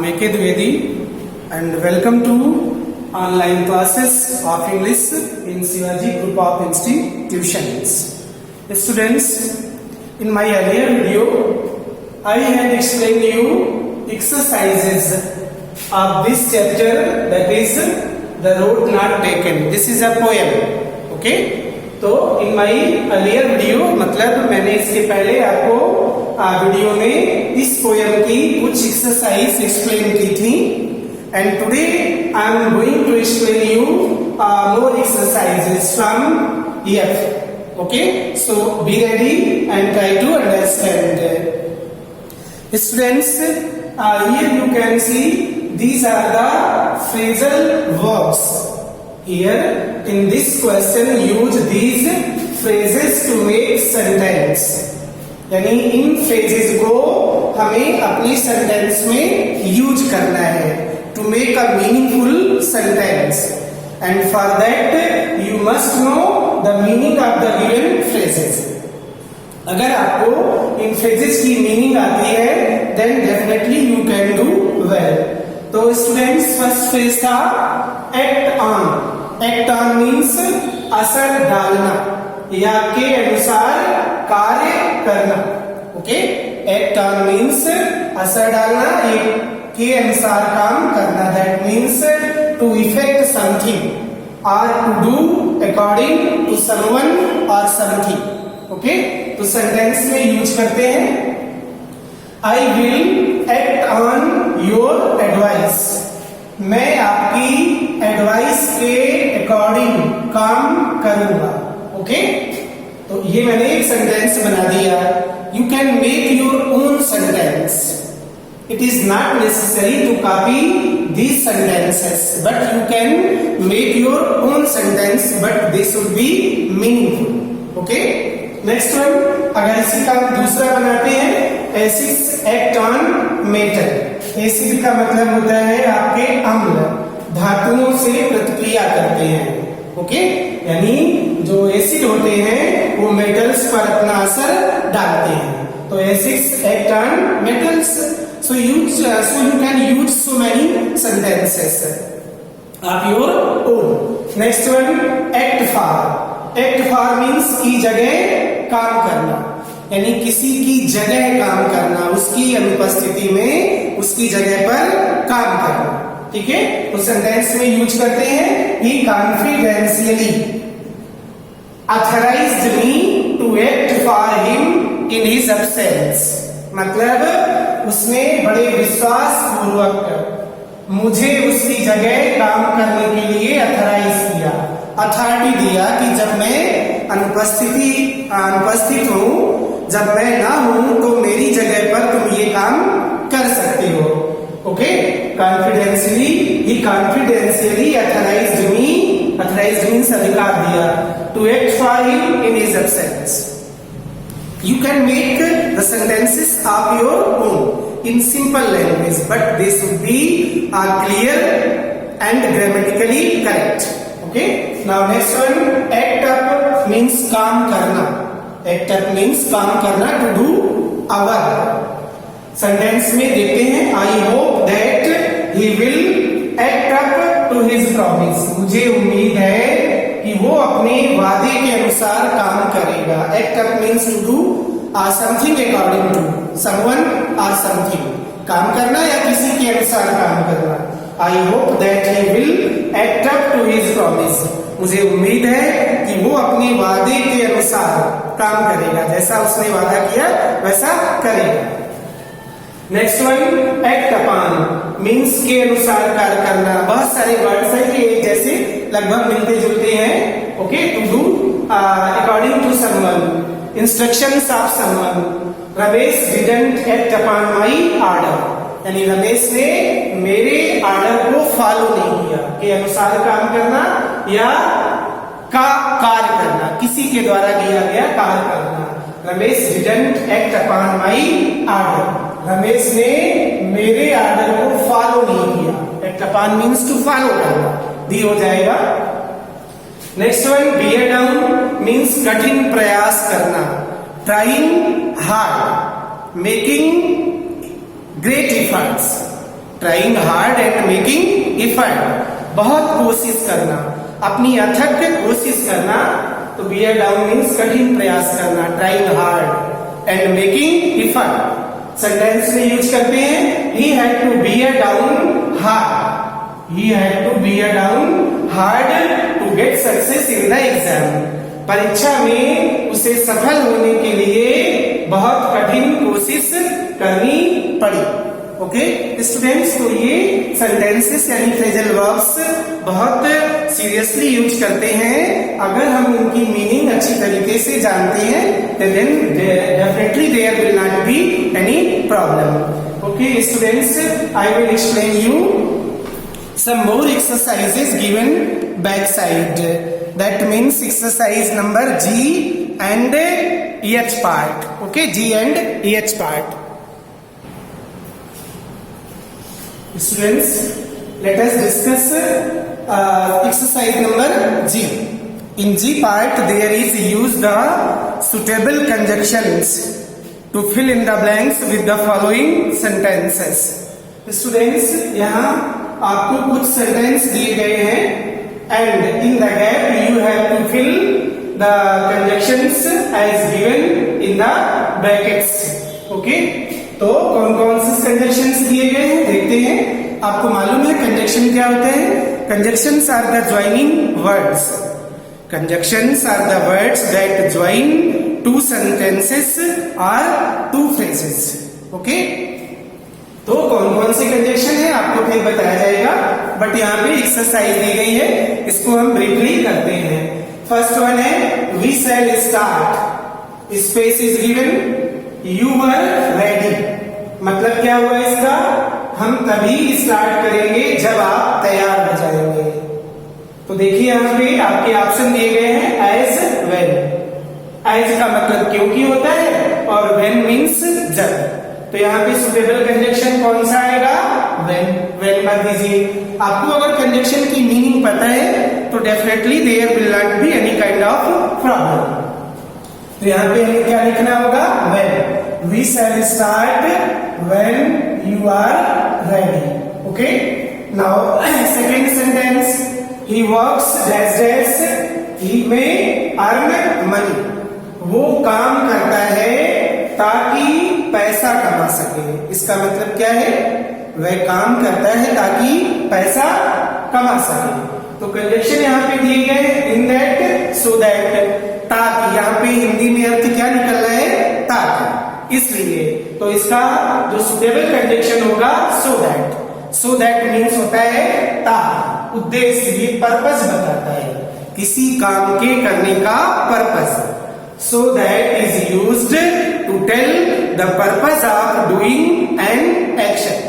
I'm A.K. Dwivedi and welcome to online classes of English in Shivaji Group of Institutions. Students, in my earlier video, I had explained you exercises of this chapter, that is The Road Not Taken. This is a poem. Okay? तो इन my earlier video मतलब मैंने इसके पहले आपको video में इस poem की कुछ एक्सरसाइज एक्सप्लेन की थी and today I am going to explain you more exercises from F. Okay, so be ready and try to understand. Students, here you can see these are the phrasal verbs. Here in this question use these phrases to make sentence. यानी इन phrases को हमें अपनी sentence में use करना है to make a meaningful sentence. And for that you must know the meaning of the given phrases. अगर आपको इन phrases की meaning आती है then definitely you can do well. तो स्टूडेंट्स फर्स्ट फ्रेज था act on. Act on means असर डालना या के अनुसार कार्य करना. ओके, एक्ट ऑन मीन्स असर डालना, एक के अनुसार काम करना. That means to effect something और to do according to someone और समथिंग. ओके, तो सेंटेंस में यूज करते हैं I will act on your advice. मैं आपकी एडवाइस के अकॉर्डिंग काम करूंगा. ओके, तो ये मैंने एक सेंटेंस बना दिया. You can make your own sentence. It is not necessary to copy these sentences but you can make your own sentence but they should be meaningful. Okay, next one, अगर इसी का दूसरा बनाते हैं acids act on metal. Acid का मतलब होता है आपके अम्ल, धातुओं से प्रतिक्रिया करते हैं. ओके, यानी जो एसिड होते हैं वो मेटल्स पर अपना असर डालते हैं. तो acids act on metals. So you can use so many sentences of your own. Next one, act for. Act for means की जगह काम करना, यानी किसी की जगह काम करना, उसकी अनुपस्थिति में उसकी जगह पर काम करना. ठीक है, तो सेंटेंस में यूज करते हैं he confidentially authorized me to act for him in his absence. मतलब उसने बड़े विश्वास पूर्वक मुझे उसकी जगह काम करने के लिए ऑथराइज किया, अथॉरिटी दिया कि जब मैं अनुपस्थित हूं, जब मैं ना हूं तो मेरी जगह पर तुम ये काम कर सकते हो. Okay, confidentially he confidentially authorized me. Authorized means अधिकार दिया to act for him in his absence. You can make the sentences of your own in simple language, but they should be clear and grammatically correct. Okay. Now next one, act up means काम करना. Act up means काम करना, to do our. Sentence में देखते हैं I hope that he will act up to his promise. मुझे उम्मीद है कि वो अपने वादे के अनुसार काम करेगा. Act up means to do something according to someone or something. काम करना या किसी के अनुसार काम करना. I hope that he will act up to his promise. मुझे उम्मीद है कि वो अपने वादे के अनुसार काम करेगा, जैसा उसने वादा किया वैसा करेगा. Next one, act upon means के अनुसार कार्य करना. बहुत सारे वर्ड्स हैं कि एक जैसे लगभग मिलते जुलते हैं. Okay, to do according to someone, instructions of someone. Ramesh didn't act upon my order, यानी रमेश ने मेरे ऑर्डर को फॉलो नहीं किया. के अनुसार काम करना या का कार्य करना, किसी के द्वारा दिया गया कार्य करना. Ramesh didn't act upon my order. Ramesh ने मेरे ऑर्डर को फॉलो नहीं किया. Act upon means to follow करना, दी हो जाएगा. Next one, bear down means कठिन प्रयास करना, trying hard, making great efforts. Trying hard and making effort, बहुत कोशिश करना, अपनी अथक कोशिश करना। तो बियर डाउन मीन्स कठिन प्रयास करना, trying hard and making effort. Sentence में यूज करते हैं he had to bear down hard, he had to bear down hard to get success in the exam. परीक्षा में उसे सफल होने के लिए बहुत कठिन कोशिश करनी पड़ी। ओके स्टूडेंट्स, तो ये सेंटेंसेस यानी फ्रेजल वर्ब्स बहुत सीरियसली यूज करते हैं। अगर हम उनकी मीनिंग अच्छी तरीके से जानते हैं तो then definitely there will not be any problem. Okay students, I will explain you some more exercises given back side. That means exercise number G and H part. Okay, G and H part. Students, let us discuss exercise number G. In G part there is use the suitable conjunctions to fill in the blanks with the following sentences. Students, यहाँ आपको कुछ sentence दिए गए हैं and in the gap you have to fill the conjunctions as given in the brackets. Okay, तो कौन कौन से कंजक्शंस दिए गए हैं देखते हैं। आपको मालूम है कंजक्शन क्या होते हैं? Conjunctions are the joining words, conjunctions are the words that join two sentences और टू फ्रेजेस। ओके, तो कौन कौन से कंजक्शन है आपको फिर बताया जाएगा, बट यहाँ पे एक्सरसाइज दी गई है, इसको हम ब्रीफली करते हैं। फर्स्ट वन है we shall start, space is given, you were ready. मतलब क्या हुआ इसका? हम तभी स्टार्ट करेंगे जब आप तैयार हो जाएंगे। तो देखिए यहाँ पे आपके ऑप्शन दिए गए हैं एज वेन। एज का मतलब क्योंकि होता है और वेन मीन्स जब। तो यहाँ पे सुटेबल कंजक्शन कौन सा आएगा? व्हेन। व्हेन कर दीजिए। आपको अगर कंजक्शन की मीनिंग पता है तो definitely there will not be any kind of problem. तो यहाँ पे हमें क्या लिखना होगा? When. We shall start when you are ready. Okay, now second sentence, he works dash dash he may earn money. वो काम करता है ताकि पैसा कमा सके। इसका मतलब क्या है? वह काम करता है ताकि पैसा कमा सके। तो कंजक्शन यहाँ पे दिए गए इन दैट, सो दैट, ताकि। यहाँ पे हिंदी में अर्थ क्या निकल रहा है? ताकि, इसलिए। तो इसका जो सुटेबल कंजक्शन होगा so that. So that means होता है ताकि, उद्देश्य, ये पर्पस बताता है किसी काम के करने का purpose. So that is used to tell the purpose of doing an action.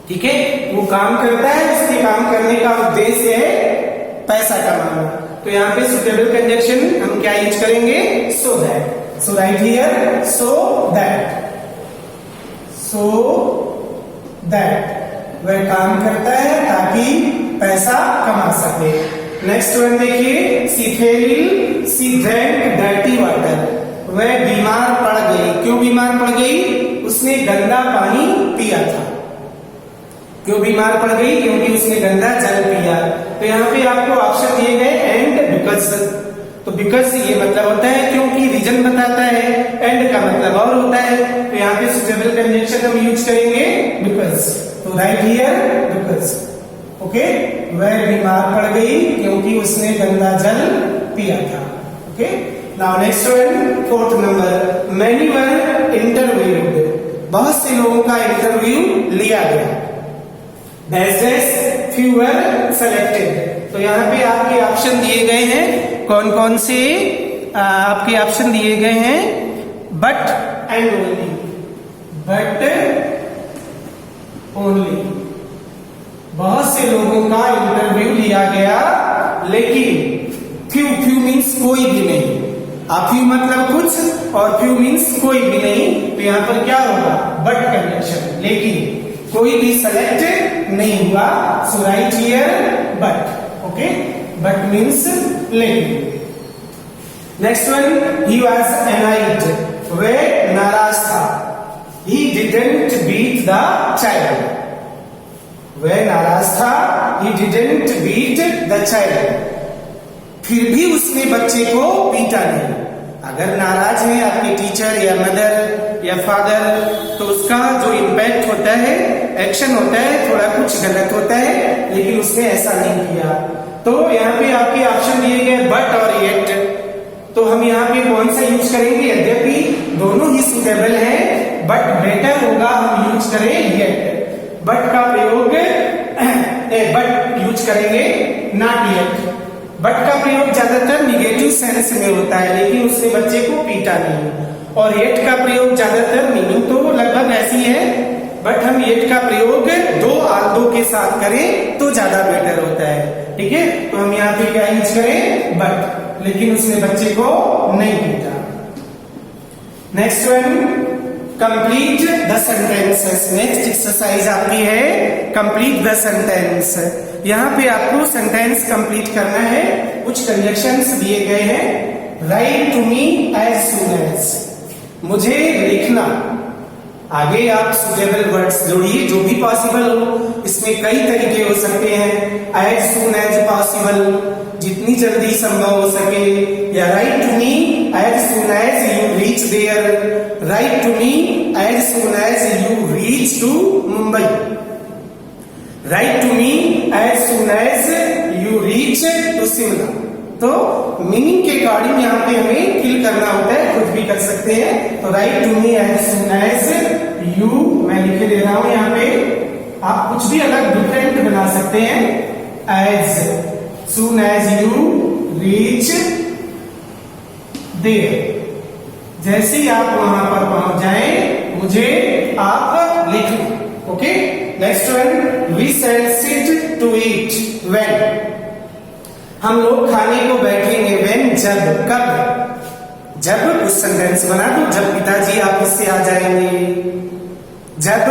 ठीक है, वो काम करता है, उसके काम करने का उद्देश्य है पैसा कमाना। तो यहाँ पे सुटेबल कंजक्शन हम क्या यूज करेंगे? so that. So right here, so that. So that वह काम करता है ताकि पैसा कमा सके। नेक्स्ट वन देखिए, सी फेल सी ड्रैंक डर्टी वाटर। वह बीमार पड़ गई। क्यों बीमार पड़ गई? उसने गंदा पानी पिया था। क्यों बीमार पड़ गई? क्योंकि उसने गंदा जल पिया। तो यहाँ पे आपको ऑप्शन दिए गए एंड बिकॉज। तो बिकॉज ये मतलब होता है क्योंकि, रीजन बताता है, एंड का मतलब और होता है। तो यहाँ पे सुटेबल कंजक्शन हम यूज करेंगे बिकॉज। तो राइट हियर बिकॉज। ओके, वह बीमार पड़ गई क्योंकि उसने गंदा जल पिया था। Okay, now next one, fourth number, many वर इंटरव्यूड। बहुत से लोगों का इंटरव्यू लिया गया। डैश डैश फ्यू वर सेलेक्टेड। तो यहाँ पे आपके ऑप्शन दिए गए हैं, कौन कौन से आपके ऑप्शन दिए गए हैं? But and only. But only, बहुत से लोगों का इंटरव्यू लिया गया लेकिन फ्यू। फ्यू मीन्स कोई भी नहीं। आप फ्यू मतलब कुछ और फ्यू मीन्स कोई भी नहीं। तो यहाँ पर क्या होगा? बट कंजक्शन, लेकिन कोई भी सेलेक्ट नहीं हुआ। So right here but. Okay, but means लेकिन। Next one, he was annoyed. वह नाराज था। He didn't beat the child. वह नाराज था, he didn't beat the child, फिर भी उसने बच्चे को पीटा नहीं। अगर नाराज है आपके टीचर या मदर या फादर, तो उसका जो इम्पैक्ट होता है, एक्शन होता है, थोड़ा कुछ गलत होता है, लेकिन उसने ऐसा नहीं किया। तो यहाँ पे आपके ऑप्शन दिए गए बट और येट, तो हम यहाँ पे कौन सा यूज करेंगे? यद्यपि दोनों ही सुटेबल है, बट बेटर होगा हम यूज करें येट। बट का प्रयोग बट यूज करेंगे, नॉट येट। बट का प्रयोग ज्यादातर निगेटिव सेंस में होता है, लेकिन उसने बच्चे को पीटा नहीं। और येट का प्रयोग ज्यादातर, मीनिंग तो लगभग ऐसी है, बट हम येट का प्रयोग दो के साथ करें तो ज्यादा बेटर होता है। ठीक है, तो हम यहाँ पे क्या यूज करें? बट, लेकिन उसने बच्चे को नहीं पीटा। Next one, complete the sentences. Next exercise आपकी है कंप्लीट द सेंटेंस। यहाँ पे आपको सेंटेंस कंप्लीट करना है। कुछ कंजक्शंस दिए गए हैं। Write to me as soon as, मुझे लिखना। आगे आप सुटेबल वर्ड्स जोड़िए जो भी पॉसिबल हो। इसमें कई तरीके हो सकते हैं। एज सून एज पॉसिबल, जितनी जल्दी संभव हो सके, या write to me as soon as you reach there, write to me as soon as you reach to Mumbai, write to me as soon as you reach to Shimla. तो meaning के according यहाँ पे हमें फिल करना होता है, कुछ भी कर सकते हैं। तो write to me as soon as you, मैं लिख दे रहा हूं यहाँ पे, आप कुछ भी अलग डिफरेंट बना सकते हैं। As soon as you reach there, जैसे ही आप वहां पर पहुंच जाएं, मुझे आप लिख लो। Okay, next one, we shall sit to eat when, हम लोग खाने को बैठेंगे। व्हेन, जब, कब। जब कुछ सेंटेंस बना दो, जब पिताजी ऑफिस से आ जाएंगे, जब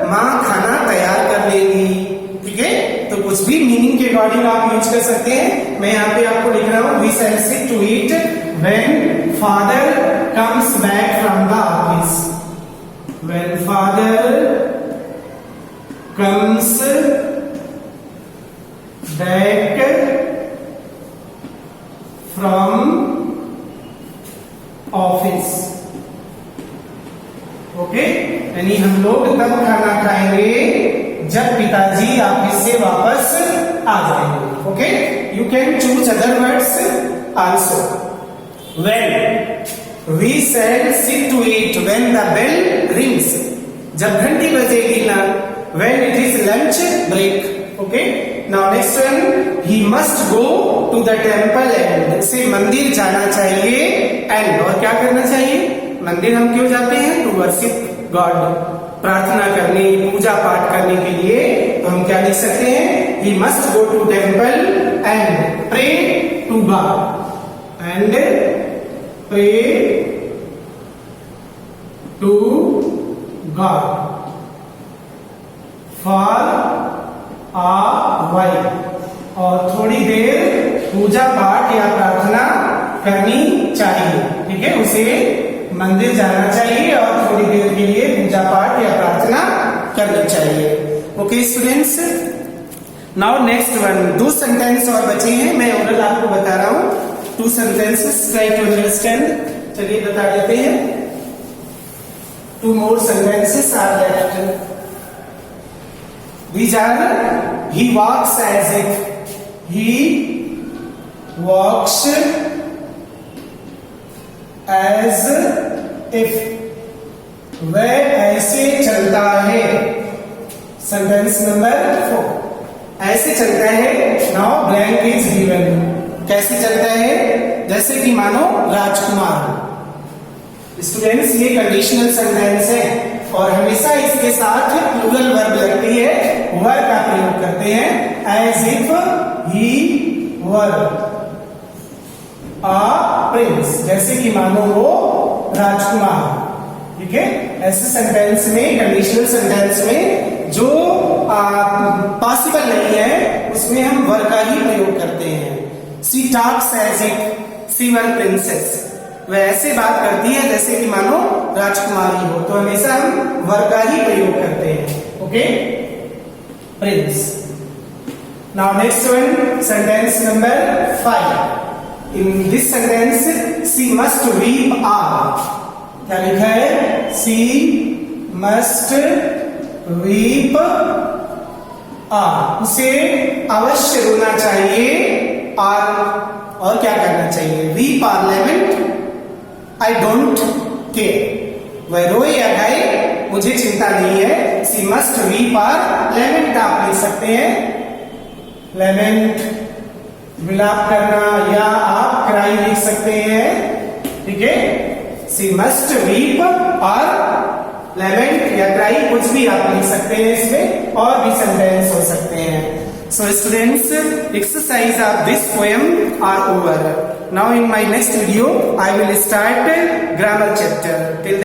माँ खाना तैयार कर लेगी। ठीक है, तो कुछ भी मीनिंग के अकॉर्डिंग आप यूज कर सकते हैं। मैं यहाँ पे आपको लिख रहा हूँ, we shall sit to eat when father comes back from the office, when father comes back from office. Okay, यानी हम लोग तब खाना खाएंगे जब पिताजी ऑफिस से वापस आ जाएंगे। Okay, you can choose other words also. When, we shall sit to eat when the bell rings, जब घंटी बजेगी ना। When it is lunch break. Okay, now next one, he must go to the temple and, से मंदिर जाना चाहिए। And, और क्या करना चाहिए? मंदिर हम क्यों जाते हैं? टू वर्शिप गॉड, प्रार्थना करने, पूजा पाठ करने के लिए। तो हम क्या लिख सकते हैं? He must go to temple and pray to God, and pray to God for a while, और थोड़ी देर पूजा पाठ या प्रार्थना करनी चाहिए। ठीक है, उसे मंदिर जाना चाहिए और थोड़ी देर के लिए पूजा पाठ या प्रार्थना करनी चाहिए। Okay students, now next one, 2 sentence और बचे हैं। मैं ओरल आपको बता रहा हूं 2 सेंटेंसेस, ट्राई टू अंडरस्टैंड। चलिए बता देते हैं। 2 more sentences are left. These are, he walks as if, he walks as if, वह ऐसे चलता है। सेंटेंस नंबर 4, ऐसे चलता है। नाउ ब्लैंक इज गिवन, कैसे चलता है? जैसे कि मानो राजकुमार। स्टूडेंट्स, ये कंडीशनल सेंटेंस है और हमेशा इसके साथ प्लूरल वर्ब लगती है, वर का प्रयोग करते हैं। As if he were a prince, जैसे कि मानो वो राजकुमार। ठीक है, ऐसे सेंटेंस में, कंडीशनल सेंटेंस में जो पॉसिबल नहीं है, उसमें हम वर का ही प्रयोग करते हैं। She talks as if she were princess, वह ऐसे बात करती है जैसे कि मानो राजकुमारी हो। तो हमेशा हम वर का ही प्रयोग करते हैं। Okay, prince. Now next one, sentence number 5. In this sentence, she must weep are. क्या लिखा है? She must weep are. उसे अवश्य रोना चाहिए और क्या करना चाहिए? Weep or lament, I don't care. वह रोए या गाए मुझे चिंता नहीं है. She must weep or lament आप लिख सकते हैं. lament विलाप करना, या आप क्राई लिख सकते हैं. ठीक है. She must weep और lament या क्राई कुछ भी आप लिख सकते हैं इसमें, और भी सेंटेंस हो सकते हैं. So students, exercise of this poem are over. Now in my next video I will start grammar chapter. Till then